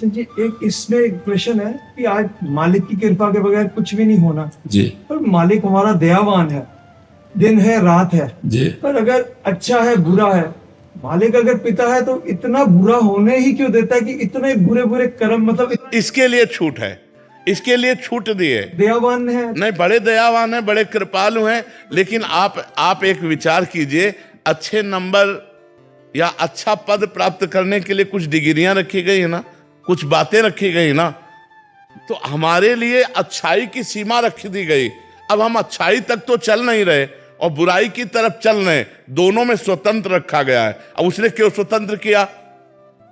कृष्ण जी, एक इसमें एक प्रश्न है कि आज मालिक की कृपा के बगैर कुछ भी नहीं होना जी पर मालिक हमारा दयावान है, दिन है रात है जी। पर अगर अच्छा है बुरा है, मालिक अगर पिता है तो इतना बुरा होने ही क्यों देता है कि इतने बुरे बुरे कर्म, मतलब इसके लिए छूट है, इसके लिए छूट दी है। दयावान है। नहीं, बड़े दयावान है, बड़े कृपालु हैं, लेकिन आप एक विचार कीजिए, अच्छे नंबर या अच्छा पद प्राप्त करने के लिए कुछ डिग्रियां रखी गई है ना, कुछ बातें रखी गई ना, तो हमारे लिए अच्छाई की सीमा रख दी गई। अब हम अच्छाई तक तो चल नहीं रहे और बुराई की तरफ चल रहे, दोनों में स्वतंत्र रखा गया है। अब उसने क्यों स्वतंत्र किया,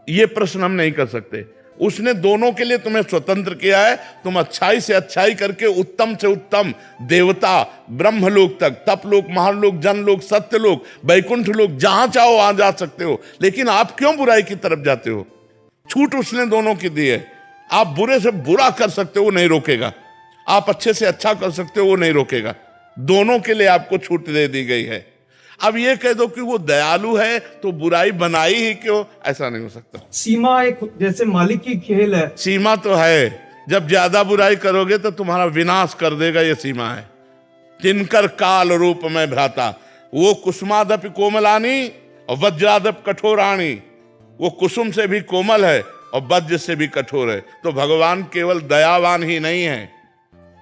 ये प्रश्न हम नहीं कर सकते। उसने दोनों के लिए तुम्हें स्वतंत्र किया है, तुम अच्छाई से अच्छाई करके उत्तम से उत्तम देवता ब्रह्मलोक तक, तपलोक, महालोक, जनलोक, सत्यलोक, वैकुंठ लोक, जहां चाहो वहां जा सकते हो। लेकिन आप क्यों बुराई की तरफ जाते हो? छूट उसने दोनों की दी है। आप बुरे से बुरा कर सकते हो, वो नहीं रोकेगा। आप अच्छे से अच्छा कर सकते हो, वो नहीं रोकेगा। दोनों के लिए आपको छूट दे दी गई है। अब ये कह दो कि वो दयालु है तो बुराई बनाई ही क्यों, ऐसा नहीं हो सकता। सीमा एक जैसे मालिक की खेल है। सीमा तो है, जब ज्यादा बुराई करोगे तो तुम्हारा विनाश कर देगा, ये सीमा है। तिनकर काल रूप में भ्राता, वो कुसुमादप कोमलानी और वज्रादप कठोराणी, वो कुसुम से भी कोमल है और वज्र से भी कठोर है। तो भगवान केवल दयावान ही नहीं है,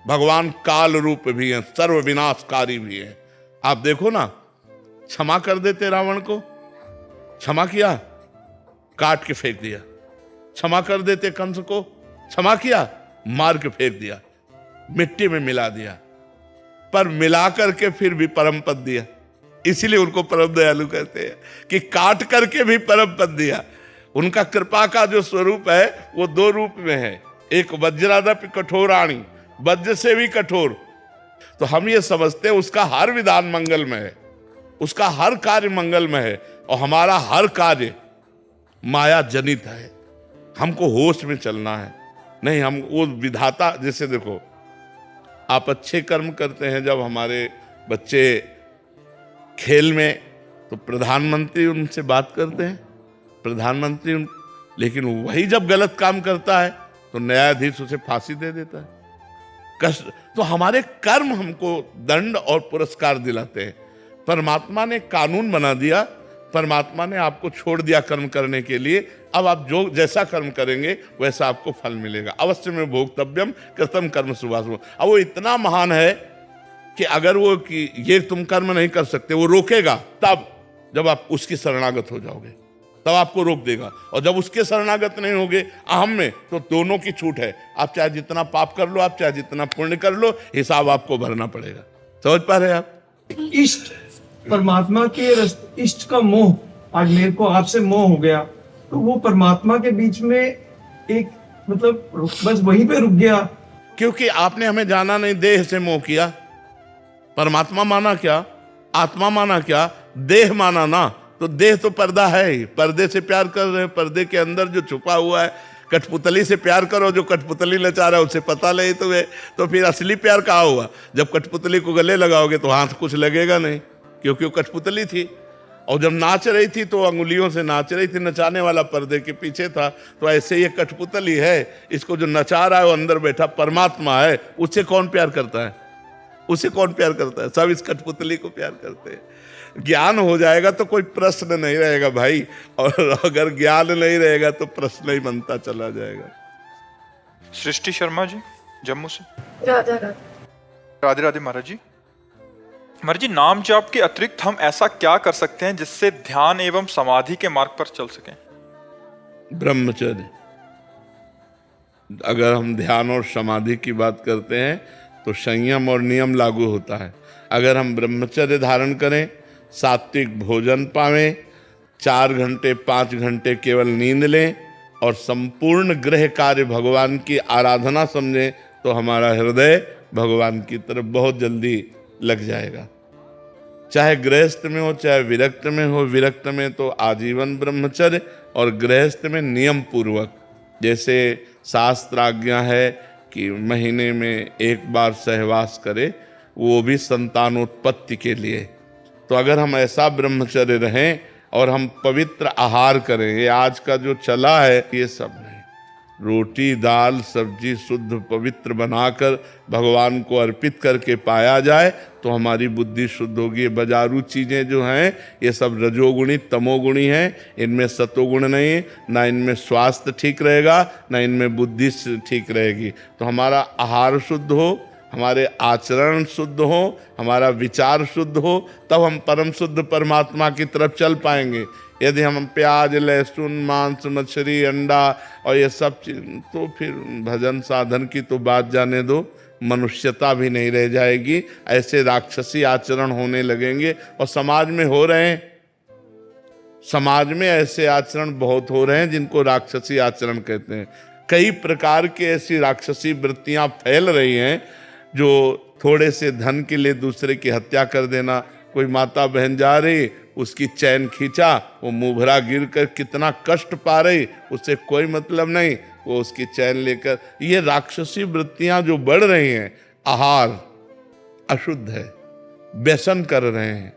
भगवान काल रूप भी है, सर्व विनाशकारी भी है। आप देखो ना, क्षमा कर देते रावण को, क्षमा किया, काट के फेंक दिया। क्षमा कर देते कंस को, क्षमा किया, मार के फेंक दिया, मिट्टी में मिला दिया। पर मिला करके फिर भी परम पद दिया। इसीलिए उनको परम दयालु कहते हैं कि काट करके भी परम पद दिया। उनका कृपा का जो स्वरूप है वो दो रूप में है, एक वज्रादप कठोराणी, वज्र से भी कठोर। तो हम ये समझते हैं उसका हर विधान मंगल में है, उसका हर कार्य मंगल में है, और हमारा हर कार्य माया जनित है। हमको होश में चलना है, नहीं हम वो विधाता। जैसे देखो, आप अच्छे कर्म करते हैं, जब हमारे बच्चे खेल में, तो प्रधानमंत्री उनसे बात करते हैं, प्रधानमंत्री लेकिन वही जब गलत काम करता है तो न्यायाधीश उसे फांसी दे देता है। कष्ट तो हमारे कर्म हमको दंड और पुरस्कार दिलाते हैं। परमात्मा ने कानून बना दिया, परमात्मा ने आपको छोड़ दिया कर्म करने के लिए। अब आप जो जैसा कर्म करेंगे वैसा आपको फल मिलेगा। अवश्य में भोक्तव्यम कृतम कर्म शुभाशुभ। अब वो इतना महान है कि अगर वो कि ये तुम कर्म नहीं कर सकते, वो रोकेगा तब जब आप उसकी शरणागत हो जाओगे, तब आपको रोक देगा। और जब उसके शरणागत नहीं होगे अहम में, तो दोनों की छूट है। आप चाहे जितना पाप कर लो, आप चाहे जितना पुण्य कर लो, हिसाब आपको भरना पड़ेगा। समझ पा रहे हैं आप? इष्ट परमात्मा के इष्ट का मोह, आज मेरे को आपसे मोह हो गया, तो वो परमात्मा के बीच में एक मतलब बस वहीं पे रुक गया। क्योंकि आपने हमें जाना नहीं, देह से मोह किया। परमात्मा माना क्या, आत्मा माना क्या, देह माना ना। तो देह तो पर्दा है ही, पर्दे से प्यार कर रहे हैं। पर्दे के अंदर जो छुपा हुआ है, कठपुतली से प्यार करो, जो कठपुतली नचा रहा है उसे पता नहीं तुम्हें, तो फिर असली प्यार कहाँ हुआ? जब कठपुतली को गले लगाओगे तो हाथ कुछ लगेगा नहीं, क्योंकि वो कठपुतली थी। और जब नाच रही थी तो अंगुलियों से नाच रही थी, नचाने वाला पर्दे के पीछे था। तो ऐसे ये कठपुतली है, इसको जो नचा रहा है वो अंदर बैठा परमात्मा है। उससे कौन प्यार करता है? उसे कौन प्यार करता है? सब इस कठपुतली को प्यार करते हैं। ज्ञान हो जाएगा तो कोई प्रश्न नहीं रहेगा भाई, और अगर ज्ञान नहीं रहेगा तो प्रश्न ही बनता चला जाएगा। सृष्टि शर्मा जी, जम्मू से। राधा राधा। राधे राधे महाराज जी। महाराज जी, नाम जाप के अतिरिक्त हम ऐसा क्या कर सकते हैं जिससे ध्यान एवं समाधि के मार्ग पर चल सकें? ब्रह्मचर्य। अगर हम ध्यान और समाधि की बात करते हैं तो संयम और नियम लागू होता है। अगर हम ब्रह्मचर्य धारण करें, सात्विक भोजन पावें, 4 घंटे 5 घंटे केवल नींद लें और संपूर्ण गृह कार्य भगवान की आराधना समझें, तो हमारा हृदय भगवान की तरफ बहुत जल्दी लग जाएगा। चाहे गृहस्थ में हो चाहे विरक्त में हो, विरक्त में तो आजीवन ब्रह्मचर्य और गृहस्थ में नियम पूर्वक। जैसे शास्त्राज्ञा है कि महीने में 1 बार सहवास करे, वो भी संतानोत्पत्ति के लिए। तो अगर हम ऐसा ब्रह्मचर्य रहें और हम पवित्र आहार करें, ये आज का जो चला है ये सब नहीं। रोटी दाल सब्जी शुद्ध पवित्र बनाकर भगवान को अर्पित करके पाया जाए तो हमारी बुद्धि शुद्ध होगी। बाजारू चीज़ें जो हैं ये सब रजोगुणी तमोगुणी हैं, इनमें सतोगुण नहीं, ना इनमें स्वास्थ्य ठीक रहेगा ना इनमें बुद्धि ठीक रहेगी। तो हमारा आहार शुद्ध हो, हमारे आचरण शुद्ध हो, हमारा विचार शुद्ध हो, तब हम परम शुद्ध परमात्मा की तरफ चल पाएंगे। यदि हम प्याज लहसुन मांस मछली अंडा और ये सब चीज, तो फिर भजन साधन की तो बात जाने दो, मनुष्यता भी नहीं रह जाएगी। ऐसे राक्षसी आचरण होने लगेंगे और समाज में हो रहे हैं। समाज में ऐसे आचरण बहुत हो रहे हैं जिनको राक्षसी आचरण कहते हैं। कई प्रकार की ऐसी राक्षसी वृत्तियां फैल रही हैं, जो थोड़े से धन के लिए दूसरे की हत्या कर देना। कोई माता बहन जा रही, उसकी चैन खींचा, वो मुंहभरा गिर कर कितना कष्ट पा रही, उससे कोई मतलब नहीं, वो उसकी चैन लेकर। ये राक्षसी वृत्तियां जो बढ़ रही हैं, आहार अशुद्ध है, व्यसन कर रहे हैं,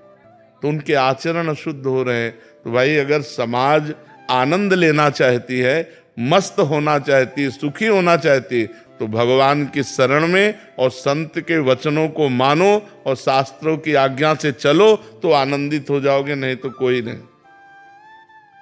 तो उनके आचरण अशुद्ध हो रहे हैं। तो भाई अगर समाज आनंद लेना चाहती है, मस्त होना चाहती है, सुखी होना चाहती है, तो भगवान की शरण में और संत के वचनों को मानो और शास्त्रों की आज्ञा से चलो तो आनंदित हो जाओगे, नहीं तो कोई नहीं।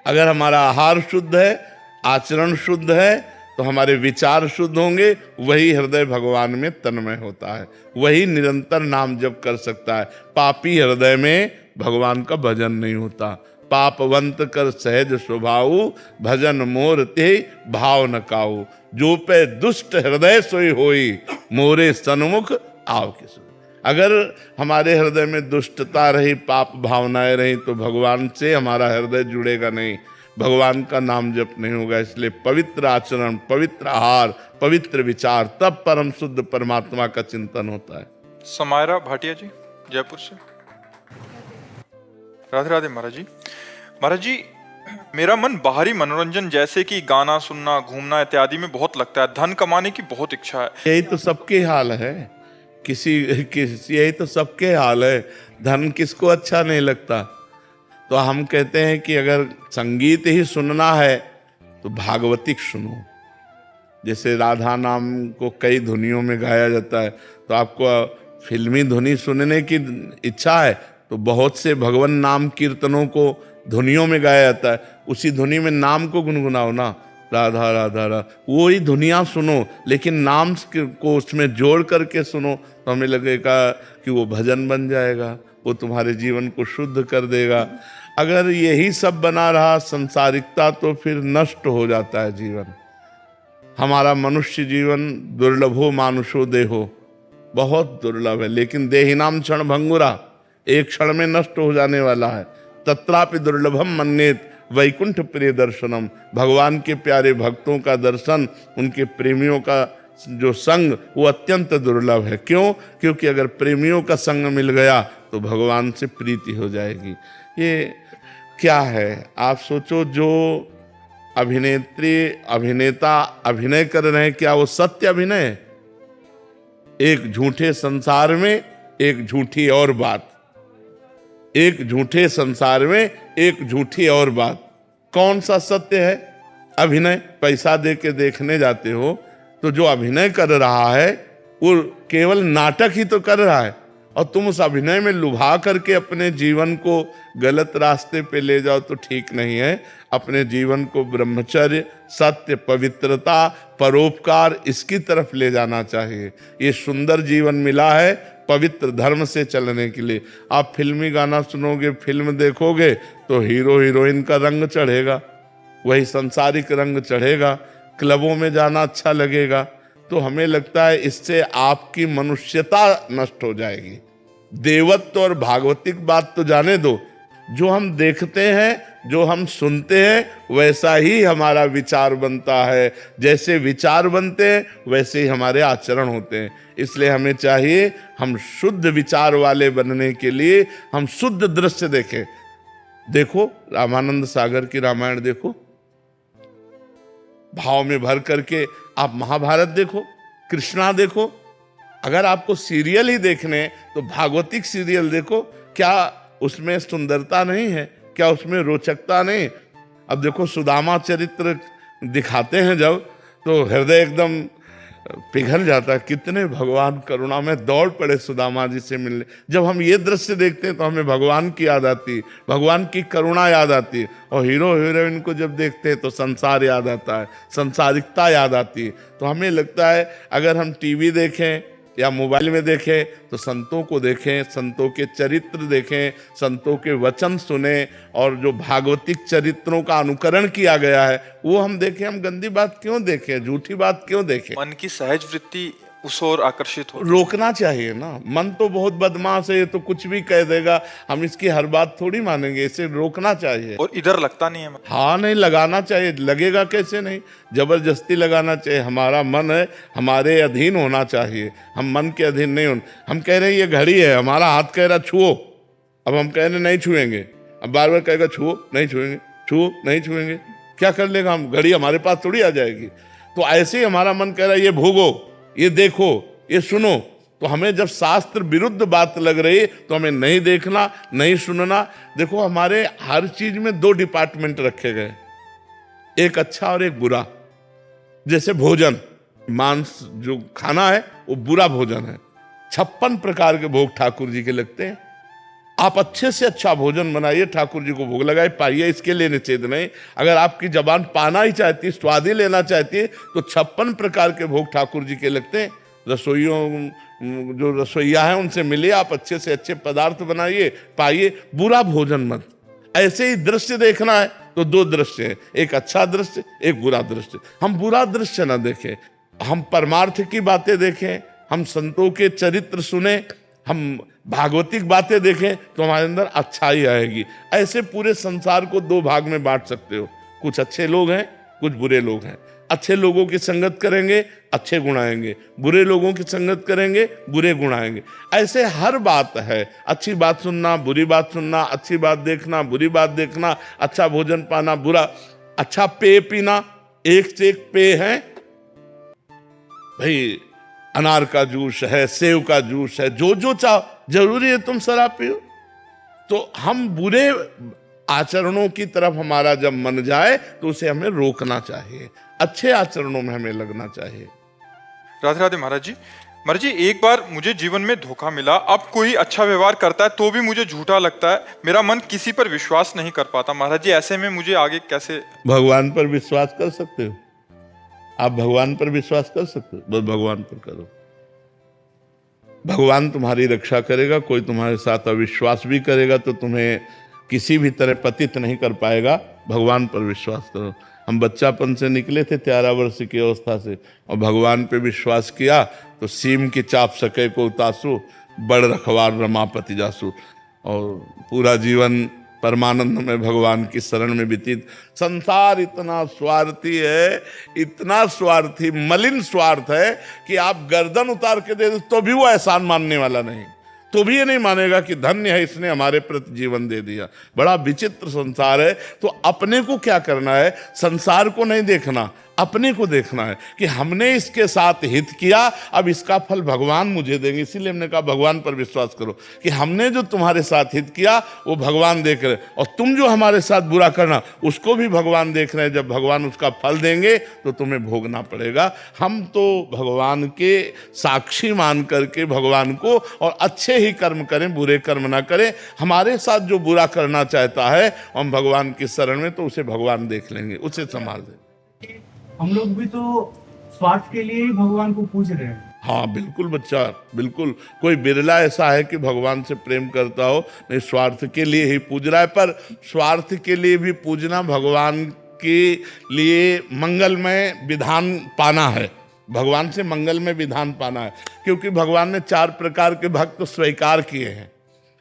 अगर हमारा आहार शुद्ध है, आचरण शुद्ध है, तो हमारे विचार शुद्ध होंगे। वही हृदय भगवान में तन्मय होता है, वही निरंतर नाम जप कर सकता है। पापी हृदय में भगवान का भजन नहीं होता। पापवंत कर सहज स्वभाव, भजन मोर ते भाव न काऊ। जो पे दुष्ट हृदय सोई होई, मोरे सन्मुख आव के सो। अगर हमारे हृदय में दुष्टता रही, पाप भावनाएं रही, तो भगवान से हमारा हृदय जुड़ेगा नहीं, भगवान का नाम जप नहीं होगा। इसलिए पवित्र आचरण, पवित्र आहार, पवित्र विचार, तब परम शुद्ध परमात्मा का चिंतन होता है। समायरा भाटिया जी, जयपुर से। राधे राधे महाराज जी। महाराज जी, मेरा मन बाहरी मनोरंजन जैसे कि गाना सुनना, घूमना इत्यादि में बहुत लगता है। धन कमाने की बहुत इच्छा है। यही तो सबके हाल है, यही तो सबके हाल है। धन किसको अच्छा नहीं लगता। तो हम कहते हैं कि अगर संगीत ही सुनना है तो भागवतिक सुनो। जैसे राधा नाम को कई धुनियों में गाया जाता है, तो आपको फिल्मी धुनी सुनने की इच्छा है तो बहुत से भगवान नाम कीर्तनों को धुनियों में गाया जाता है, उसी धुनी में नाम को गुनगुनाओ ना, राधा राधा राधा, वो ही धुनियाँ सुनो, लेकिन नाम को उसमें जोड़ करके सुनो, तो हमें लगेगा कि वो भजन बन जाएगा, वो तुम्हारे जीवन को शुद्ध कर देगा। अगर यही सब बना रहा संसारिकता, तो फिर नष्ट हो जाता है जीवन। हमारा मनुष्य जीवन दुर्लभो मानुषो देहो, बहुत दुर्लभ है, लेकिन देहिनाम क्षण भंगुरा, एक क्षण में नष्ट हो जाने वाला है। तत्रापि दुर्लभम मन्येत वैकुंठ प्रिय दर्शनम। भगवान के प्यारे भक्तों का दर्शन, उनके प्रेमियों का जो संग, वो अत्यंत दुर्लभ है। क्यों? क्योंकि अगर प्रेमियों का संग मिल गया तो भगवान से प्रीति हो जाएगी। ये क्या है, आप सोचो, जो अभिनेत्री अभिनेता अभिनय कर रहे हैं, क्या वो सत्य अभिनय है? एक झूठे संसार में एक झूठी और बात, एक झूठे संसार में एक झूठी और बात। कौन सा सत्य है? अभिनय। पैसा दे के देखने जाते हो तो जो अभिनय कर रहा है वो केवल नाटक ही तो कर रहा है, और तुम उस अभिनय में लुभा करके अपने जीवन को गलत रास्ते पे ले जाओ तो ठीक नहीं है। अपने जीवन को ब्रह्मचर्य, सत्य, पवित्रता, परोपकार, इसकी तरफ ले जाना चाहिए। ये सुंदर जीवन मिला है पवित्र धर्म से चलने के लिए। आप फिल्मी गाना सुनोगे, फिल्म देखोगे, तो हीरो हीरोइन का रंग चढ़ेगा, वही सांसारिक रंग चढ़ेगा। क्लबों में जाना अच्छा लगेगा, तो हमें लगता है इससे आपकी मनुष्यता नष्ट हो जाएगी। देवत्व और भागवतिक बात तो जाने दो, जो हम देखते हैं, जो हम सुनते हैं, वैसा ही हमारा विचार बनता है। जैसे विचार बनते हैं वैसे ही हमारे आचरण होते हैं। इसलिए हमें चाहिए, हम शुद्ध विचार वाले बनने के लिए हम शुद्ध दृश्य देखें। देखो रामानंद सागर की रामायण देखो, भाव में भर करके आप महाभारत देखो, कृष्णा देखो। अगर आपको सीरियल ही देखने तो भागवतिक सीरियल देखो। क्या उसमें सुंदरता नहीं है? क्या उसमें रोचकता नहीं? अब देखो सुदामा चरित्र दिखाते हैं जब, तो हृदय एकदम पिघल जाता है। कितने भगवान करुणा में दौड़ पड़े सुदामा जी से मिलने। जब हम ये दृश्य देखते हैं तो हमें भगवान की याद आती, भगवान की करुणा याद आती, और हीरो हीरोइन को जब देखते हैं तो संसार याद आता है, संसारिकता याद आती है। तो हमें लगता है अगर हम टीवी देखें या मोबाइल में देखें तो संतों को देखें, संतों के चरित्र देखें, संतों के वचन सुने, और जो भागवतिक चरित्रों का अनुकरण किया गया है वो हम देखें। हम गंदी बात क्यों देखें, झूठी बात क्यों देखें? मन की सहज वृत्ति उस ओर आकर्षित हो। रोकना चाहिए ना। मन तो बहुत बदमाश है, ये तो कुछ भी कह देगा, हम इसकी हर बात थोड़ी मानेंगे, इसे रोकना चाहिए। और इधर लगता नहीं है। हाँ, नहीं लगाना चाहिए। लगेगा कैसे नहीं, जबरदस्ती लगाना चाहिए। हमारा मन है, हमारे अधीन होना चाहिए, हम मन के अधीन नहीं होना। हम कह रहे हैं ये घड़ी है, हमारा हाथ कह रहा छुओ, अब हम कह रहे नहीं छुएंगे, अब बार बार कहेगा छुओ नहीं छुएंगे, छुओ नहीं छुएंगे, क्या कर लेगा हम? घड़ी हमारे पास थोड़ी आ जाएगी। तो ऐसे ही हमारा मन कह रहा है ये भोगो, ये देखो, ये सुनो। तो हमें जब शास्त्र विरुद्ध बात लग रही तो हमें नहीं देखना, नहीं सुनना। देखो हमारे हर चीज में दो डिपार्टमेंट रखे गए, एक अच्छा और एक बुरा। जैसे भोजन, मांस जो खाना है वो बुरा भोजन है। 56 प्रकार के भोग ठाकुर जी के लगते हैं। आप अच्छे से अच्छा भोजन बनाइए, ठाकुर जी को भोग लगाए, पाइए, इसके लिए निषेध नहीं। अगर आपकी जबान पाना ही चाहती है, स्वाद ही लेना चाहती है, तो 56 प्रकार के भोग ठाकुर जी के लगते हैं। रसोइयों, जो रसोइया है उनसे मिलिए, आप अच्छे से अच्छे पदार्थ बनाइए, पाइए, बुरा भोजन मत। ऐसे ही दृश्य देखना है तो दो दृश्य है, एक अच्छा दृश्य, एक बुरा दृश्य। हम बुरा दृश्य ना देखें, हम परमार्थ की बातें देखें, हम संतों के चरित्र सुने, हम भागवतिक बातें देखें तो हमारे अंदर अच्छाई आएगी। ऐसे पूरे संसार को दो भाग में बांट सकते हो, कुछ अच्छे लोग हैं, कुछ बुरे लोग हैं। अच्छे लोगों की संगत करेंगे, अच्छे गुण आएंगे, बुरे लोगों की संगत करेंगे, बुरे गुण आएंगे। ऐसे हर बात है, अच्छी बात सुनना, बुरी बात सुनना, अच्छी बात देखना, बुरी बात देखना, अच्छा भोजन पाना, बुरा, अच्छा पेय पीना, एक से एक पेय है भाई। अनार का जूस है, सेव का जूस है, जो जो चाहो। जरूरी है तुम शराब पियो? तो हम बुरे आचरणों की तरफ हमारा जब मन जाए तो उसे हमें रोकना चाहिए, अच्छे आचरणों में हमें लगना चाहिए। राधे राधे महाराज जी। महाराज जी, एक बार मुझे जीवन में धोखा मिला। अब कोई अच्छा व्यवहार करता है तो भी मुझे झूठा लगता है, मेरा मन किसी पर विश्वास नहीं कर पाता। महाराज जी, ऐसे में मुझे आगे कैसे? भगवान पर विश्वास कर सकते हो आप, भगवान पर विश्वास कर सकते हो, बस भगवान पर करो। भगवान तुम्हारी रक्षा करेगा। कोई तुम्हारे साथ अविश्वास भी करेगा तो तुम्हें किसी भी तरह पतित नहीं कर पाएगा। भगवान पर विश्वास करो। हम बच्चापन से निकले थे 13 वर्ष की अवस्था से, और भगवान पे विश्वास किया तो सीम की चाप सके को उतासु, बड़ रखवार रमापति जासु। और पूरा जीवन परमानंद में भगवान की शरण में व्यतीत। संसार इतना स्वार्थी है, इतना स्वार्थी, मलिन स्वार्थ है कि आप गर्दन उतार के दे दो तो भी वो एहसान मानने वाला नहीं, तो भी ये नहीं मानेगा कि धन्य है इसने हमारे प्रति जीवन दे दिया। बड़ा विचित्र संसार है। तो अपने को क्या करना है? संसार को नहीं देखना, अपने को देखना है कि हमने इसके साथ हित किया, अब इसका फल भगवान मुझे देंगे। इसीलिए हमने कहा भगवान पर विश्वास करो कि हमने जो तुम्हारे साथ हित किया वो भगवान देख रहे, और तुम जो हमारे साथ बुरा करना उसको भी भगवान देख रहे हैं। जब भगवान उसका फल देंगे तो तुम्हें भोगना पड़ेगा। हम तो भगवान के साक्षी मान करके भगवान को, और अच्छे ही कर्म करें, बुरे कर्म ना करें। हमारे साथ जो बुरा करना चाहता है हम भगवान की शरण में, तो उसे भगवान देख लेंगे, उसे संभाल देंगे। हम लोग भी तो स्वार्थ के लिए ही भगवान को पूज रहे हैं। हाँ बिल्कुल बच्चा, बिल्कुल। कोई बिरला ऐसा है कि भगवान से प्रेम करता हो, नहीं, स्वार्थ के लिए ही पूज रहा है। पर स्वार्थ के लिए भी पूजना, भगवान के लिए मंगलमय विधान पाना है, भगवान से मंगलमय विधान पाना है। क्योंकि भगवान ने 4 प्रकार के भक्त स्वीकार किए हैं।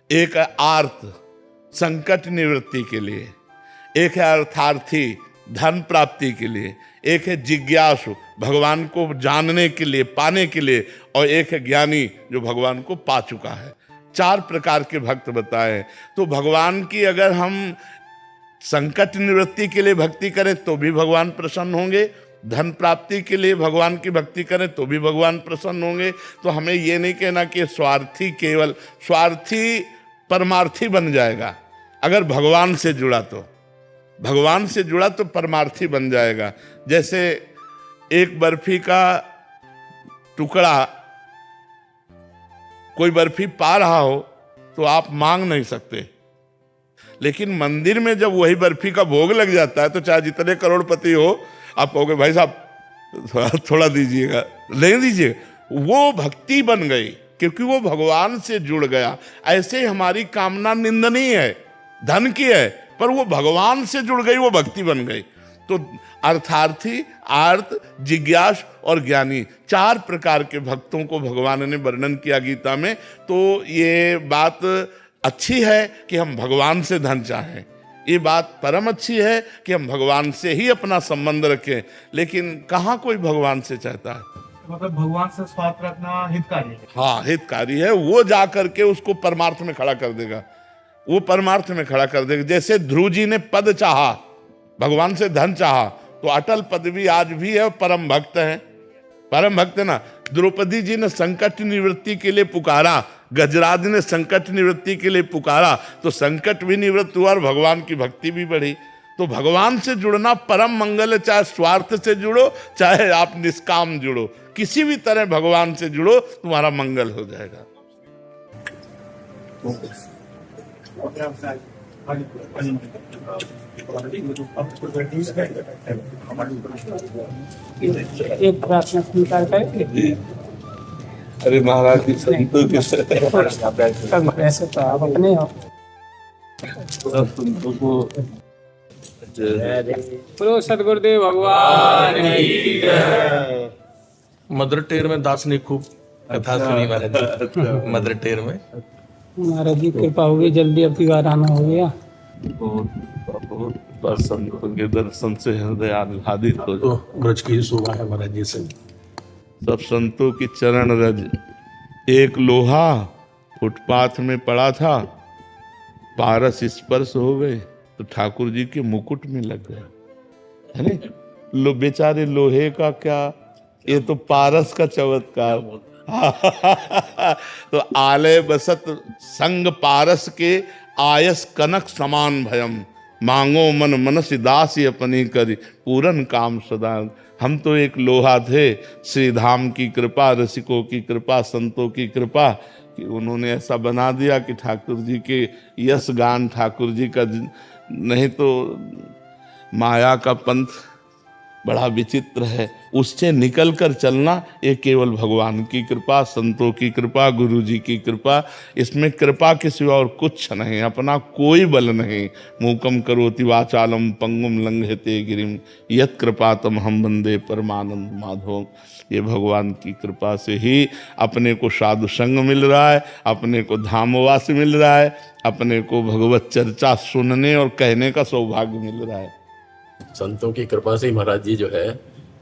एक है आर्त, संकट निवृत्ति के लिए, एक है अर्थार्थी, धन प्राप्ति के लिए, एक है जिज्ञासु, भगवान को जानने के लिए, पाने के लिए, और एक है ज्ञानी, जो भगवान को पा चुका है। 4 प्रकार के भक्त बताए। तो भगवान की अगर हम संकट निवृत्ति के लिए भक्ति करें तो भी भगवान प्रसन्न होंगे, धन प्राप्ति के लिए भगवान की भक्ति करें तो भी भगवान प्रसन्न होंगे। तो हमें ये नहीं कहना कि स्वार्थी, केवल स्वार्थी परमार्थी बन जाएगा। अगर भगवान से जुड़ा तो, भगवान से जुड़ा तो परमार्थी बन जाएगा। जैसे एक बर्फी का टुकड़ा कोई बर्फी पा रहा हो तो आप मांग नहीं सकते, लेकिन मंदिर में जब वही बर्फी का भोग लग जाता है तो चाहे जितने करोड़पति हो, आप कहोगे भाई साहब थोड़ा दीजिएगा, नहीं दीजिएगा। वो भक्ति बन गई क्योंकि वो भगवान से जुड़ गया। ऐसे हमारी कामना निंदनीय है, धन की है, पर वो भगवान से जुड़ गई, वो भक्ति बन गई। तो अर्थार्थी, आर्त, जिज्ञास और ज्ञानी, 4 प्रकार के भक्तों को भगवान ने वर्णन किया गीता में। तो ये बात अच्छी है कि हम भगवान से धन चाहें, ये बात परम अच्छी है कि हम भगवान से ही अपना संबंध रखें, लेकिन कहाँ कोई भगवान से चाहता है? मतलब भगवान से स्वार्थ रखना हितकारी है। हाँ, हितकारी है। वो जा करके उसको परमार्थ में खड़ा कर देगा, वो परमार्थ में खड़ा कर देगा। जैसे ध्रुव जी ने पद चाहा, भगवान से धन चाहा, तो अटल पदवी आज भी है, परम भक्त हैं, परम भक्त है ना। द्रौपदी जी ने संकट निवृत्ति के लिए पुकारा, गजराज ने संकट निवृत्ति के लिए पुकारा, तो संकट भी निवृत्त हुआ और भगवान की भक्ति भी बढ़ी। तो भगवान से जुड़ना परम मंगल है। चाहे स्वार्थ से जुड़ो, चाहे आप निष्काम जुड़ो, किसी भी तरह भगवान से जुड़ो, तुम्हारा मंगल हो जाएगा। एक प्रार्थना स्वीकार करेंगे। अरे महाराज की संतों के ऐसे तो आप अपने हो। संतों को बोलो सदगुरुदेव भगवान की जय। मदर टेर में दास ने खूब कथा सुनी महाराज जी। मदर टेर में महाराज जी कृपा होगी, जल्दी अब की बार आना हो गया। संतों के दर्शन से हृदय आह्लादित हो तो ब्रज की शोभा है महाराज जी से। सब संतों की चरण रज। एक लोहा फुटपाथ में पड़ा था, पारस स्पर्श हो गए तो ठाकुर जी के मुकुट में लग गया, है ना। लो बेचारे लोहे का क्या, ये तो पारस का चमत्कार। तो आलय बसत संग पारस के, आयस कनक समान भयम, मांगो मन मनसि दासी अपनी करी, पूरन काम सदा। हम तो एक लोहा थे, श्री धाम की कृपा, रसिकों की कृपा, संतों की कृपा, कि उन्होंने ऐसा बना दिया कि ठाकुर जी के यश गान, ठाकुर जी का, नहीं तो माया का पंथ बड़ा विचित्र है, उससे निकल कर चलना ये केवल भगवान की कृपा, संतों की कृपा, गुरु जी की कृपा। इसमें कृपा के सिवा और कुछ नहीं, अपना कोई बल नहीं। मूकम करोति वाचालम पंगुम लंघयते गिरिम, यत् कृपातम हम वंदे परमानंद माधवम। ये भगवान की कृपा से ही अपने को साधु संग मिल रहा है, अपने को धामवास मिल रहा है, अपने को भगवत चर्चा सुनने और कहने का सौभाग्य मिल रहा है। संतों की कृपा से ही महाराज जी जो है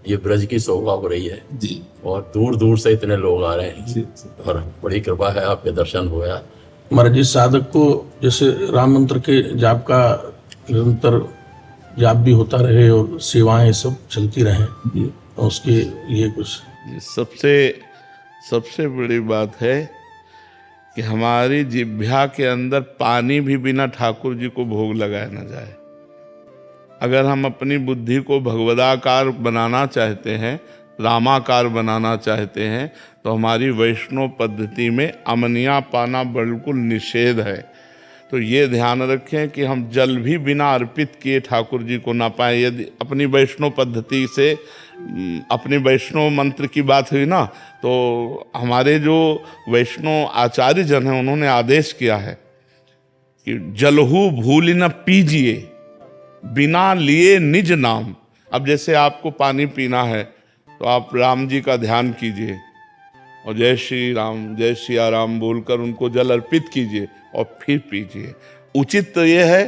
ये ब्रज की शोभा हो रही है जी, और दूर दूर से इतने लोग आ रहे हैं जी, और बड़ी कृपा है, आपके दर्शन हुआ। महाराज जी साधक को जैसे राम मंत्र के जाप का निरंतर जाप भी होता रहे और सेवाएं सब चलती रहे, तो उसके लिए कुछ सबसे बड़ी बात है कि हमारी जिह्वा के अंदर पानी भी बिना ठाकुर जी को भोग लगाया न जाए। अगर हम अपनी बुद्धि को भगवदाकार बनाना चाहते हैं, रामाकार बनाना चाहते हैं, तो हमारी वैष्णव पद्धति में अमनिया पाना बिल्कुल निषेध है। तो ये ध्यान रखें कि हम जल भी बिना अर्पित किए ठाकुर जी को ना पाएं। यदि अपनी वैष्णव पद्धति से, अपनी वैष्णव मंत्र की बात हुई ना, तो हमारे जो वैष्णव आचार्य जन हैं उन्होंने आदेश किया है कि जलहू भूल न पीजिए, बिना लिए निज नाम। अब जैसे आपको पानी पीना है तो आप राम जी का ध्यान कीजिए और जय श्री राम, जय सिया राम बोलकर उनको जल अर्पित कीजिए और फिर पीजिए। उचित तो यह है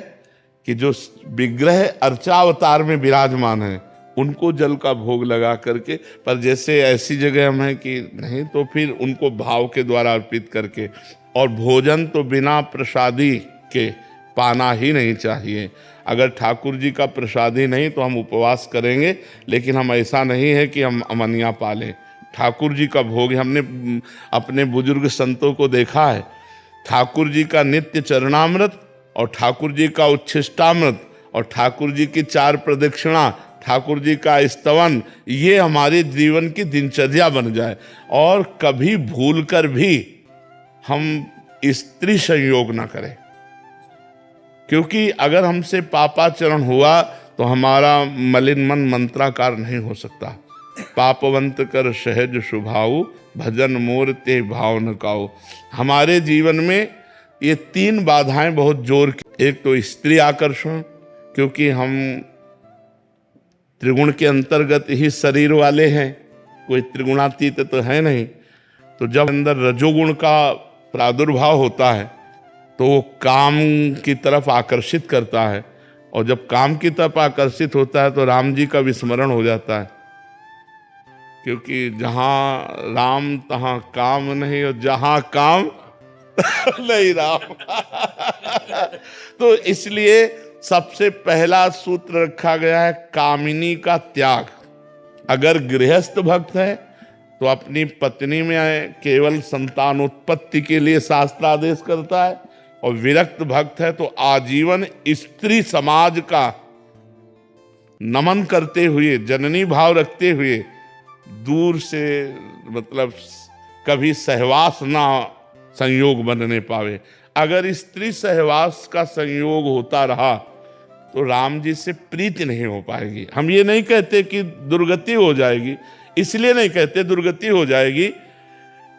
कि जो विग्रह अर्चावतार में विराजमान है उनको जल का भोग लगा करके, पर जैसे ऐसी जगह हम हैं कि नहीं, तो फिर उनको भाव के द्वारा अर्पित करके। और भोजन तो बिना प्रसादी के पाना ही नहीं चाहिए। अगर ठाकुर जी का प्रसादी नहीं तो हम उपवास करेंगे, लेकिन हम ऐसा नहीं है कि हम अमनिया पालें। ठाकुर जी का भोग, हमने अपने बुजुर्ग संतों को देखा है, ठाकुर जी का नित्य चरणामृत और ठाकुर जी का उच्छिष्टामृत और ठाकुर जी की 4 प्रदक्षिणा, ठाकुर जी का स्तवन, ये हमारे जीवन की दिनचर्या बन जाए। और कभी भूल कर भी हम स्त्री संयोग ना करें, क्योंकि अगर हमसे पापाचरण हुआ तो हमारा मलिन मन मंत्राकार नहीं हो सकता। पापवंत कर सहज स्वभाव, भजन मोर ते भाव न काऊ। हमारे जीवन में ये 3 बाधाएं बहुत जोर की। एक तो स्त्री आकर्षण, क्योंकि हम त्रिगुण के अंतर्गत ही शरीर वाले हैं, कोई त्रिगुणातीत तो है नहीं। तो जब अंदर रजोगुण का प्रादुर्भाव होता है तो वो काम की तरफ आकर्षित करता है, और जब काम की तरफ आकर्षित होता है तो राम जी का विस्मरण हो जाता है, क्योंकि जहाँ राम तहाँ काम नहीं, और जहाँ काम नहीं राम। तो इसलिए सबसे पहला सूत्र रखा गया है कामिनी का त्याग। अगर गृहस्थ भक्त है तो अपनी पत्नी में केवल संतानोत्पत्ति के लिए शास्त्र आदेश करता है, और विरक्त भक्त है तो आजीवन स्त्री समाज का नमन करते हुए, जननी भाव रखते हुए, दूर से मतलब कभी सहवास ना संयोग बनने पावे। अगर स्त्री सहवास का संयोग होता रहा तो राम जी से प्रीति नहीं हो पाएगी। हम ये नहीं कहते कि दुर्गति हो जाएगी, इसलिए नहीं कहते दुर्गति हो जाएगी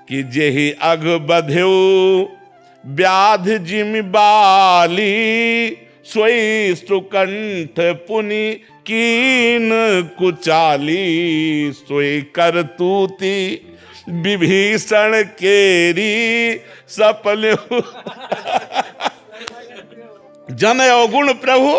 कि जेहि अघ बध्यो व्याध जिमि बाली, सोई सुकंठ पुनि कीन कुचाली, सोई करतूती विभीषण केरी सपल। जन अवगुण प्रभु,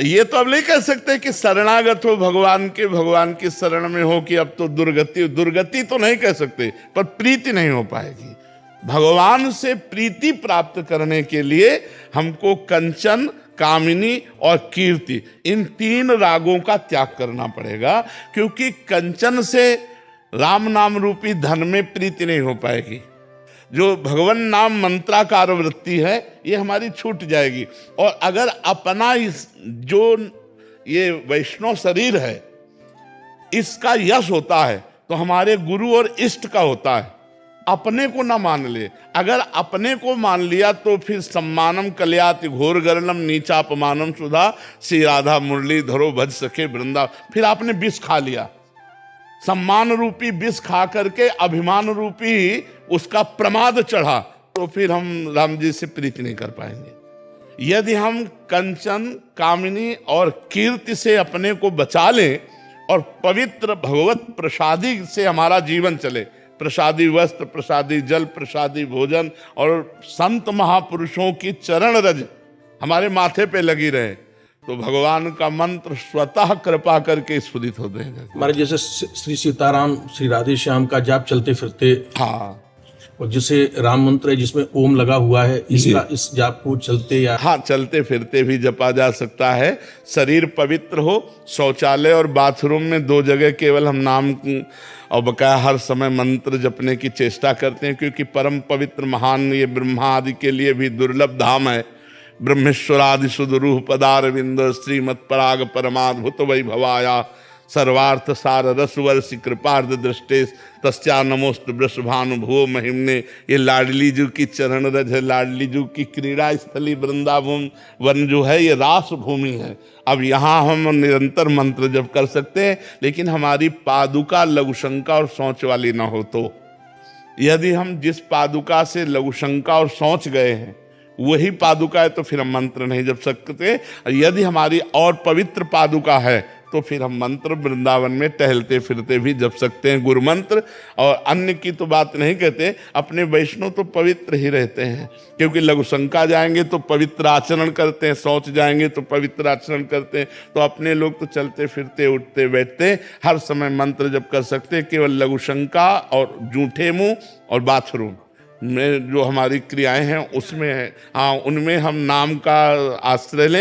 ये तो अब नहीं कह सकते कि शरणागत हो भगवान के, भगवान की शरण में हो कि अब तो दुर्गति तो नहीं कह सकते, पर प्रीति नहीं हो पाएगी। भगवान से प्रीति प्राप्त करने के लिए हमको कंचन, कामिनी और कीर्ति, इन 3 रागों का त्याग करना पड़ेगा, क्योंकि कंचन से राम नाम रूपी धन में प्रीति नहीं हो पाएगी। जो भगवान नाम मंत्राकार वृत्ति है ये हमारी छूट जाएगी। और अगर अपना जो ये वैष्णव शरीर है इसका यश होता है तो हमारे गुरु और इष्ट का होता है। अपने को ना मान ले, अगर अपने को मान लिया तो फिर सम्मानम कल्याति घोर गर्णम नीचा अपमानम सुधा, श्री राधा मुरली धरो भज सके वृंदा। फिर आपने विष खा लिया, सम्मान रूपी विष खा करके अभिमान रूपी उसका प्रमाद चढ़ा, तो फिर हम राम जी से प्रीति नहीं कर पाएंगे। यदि हम कंचन, कामिनी और कीर्ति से अपने को बचा लें और पवित्र भगवत प्रसादी से हमारा जीवन चले, प्रसादी वस्त्र, प्रसादी जल, प्रसादी भोजन और संत महापुरुषों की चरण रज हमारे माथे पे लगी रहे, तो भगवान का मंत्र स्वतः कृपा करके स्फुरित हो देगा। हमारे जैसे श्री सीताराम, श्री राधे श्याम का जाप चलते फिरते, हाँ, और जैसे राम मंत्र है जिसमें ओम लगा हुआ है, इसका इस जाप को चलते या हाँ चलते फिरते भी जपा जा सकता है। शरीर पवित्र हो, शौचालय और बाथरूम में 2 जगह केवल हम नाम और बकाया हर समय मंत्र जपने की चेष्टा करते हैं, क्योंकि परम पवित्र महान ये ब्रह्मा आदि के लिए भी दुर्लभ धाम है। ब्रह्मेश्वरादि सुदरूह पदारविंद श्रीमत् पराग परमाद्भुत वैभवाया सर्वार्थ सार रसवर्षि कृपार्ध दृष्टेश तस्या नमोस्तु वृषभानुभुवो महिमने। ये लाडली जू की चरण रज है, लाडली जू की क्रीड़ा स्थली वृंदावन वन जो है ये रास भूमि है। अब यहाँ हम निरंतर मंत्र जप कर सकते हैं, लेकिन हमारी पादुका लघुशंका और सोच वाली ना हो तो। यदि हम जिस पादुका से लघुशंका और सोच गए हैं वही पादुका है तो फिर हम मंत्र नहीं जप सकते। यदि हमारी और पवित्र पादुका है तो फिर हम मंत्र वृंदावन में टहलते फिरते भी जप सकते हैं गुरु मंत्र। और अन्य की तो बात नहीं कहते, अपने वैष्णव तो पवित्र ही रहते हैं, क्योंकि लघुशंका जाएंगे तो पवित्र आचरण करते हैं, शौच जाएंगे तो पवित्र आचरण करते हैं। तो अपने लोग तो चलते फिरते उठते बैठते हर समय मंत्र जप कर सकते हैं। केवल लघुशंका और जूठे मुंह और बाथरूम में जो हमारी क्रियाएं हैं उसमें है, हाँ, उनमें हम नाम का आश्रय लें।